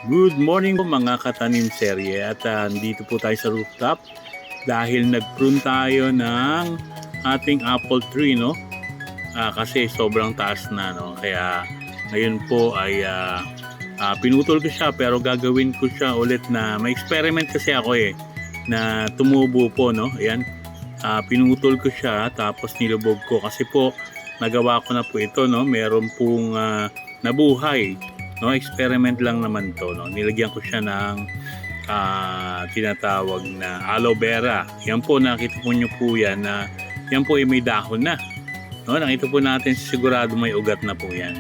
Good morning po mga katanim serye at dito po tayo sa rooftop dahil nag-prune tayo ng ating apple tree, no? Kasi sobrang taas na, no? Kaya ngayon po ay pinutol ko siya, pero gagawin ko siya ulit na may experiment kasi ako na tumubo po, no? Ayan, pinutol ko siya tapos nilubog ko kasi po nagawa ko na po ito, no? Meron pong nabuhay, no? Experiment lang naman to, no? Nilagyan ko siya ng tinatawag na aloe vera. Yan po, nakita po nyo po yan na yan po ay may dahon na, no? Nakita po natin, sigurado may ugat na po yan.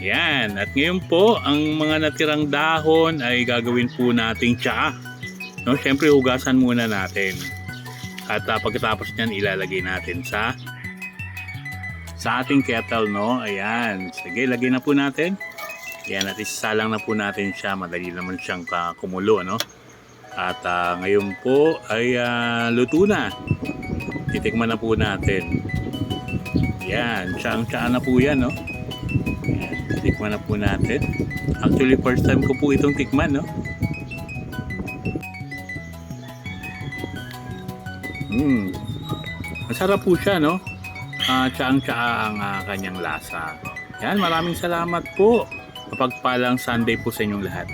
Yan, at ngayon po ang mga natirang dahon ay gagawin po nating tsaa, no? Syempre hugasan muna natin at pagkatapos niyan ilalagay natin sa ating kettle, no? Ayan, sige, lagay na po natin. Yan, at isasalang na po natin siya. Madali naman siyang kumulo, no? At ngayon po ay luto na. Titikman na po natin. Yan, tsaang-tsaan na po yan, no? Yan, titikman na po natin. Actually, first time ko po itong tikman, no? Masarap po siya, no? Tsaang-tsaa ang kanyang lasa. Yan, maraming salamat po. Mapagpalang Sunday po sa inyong lahat.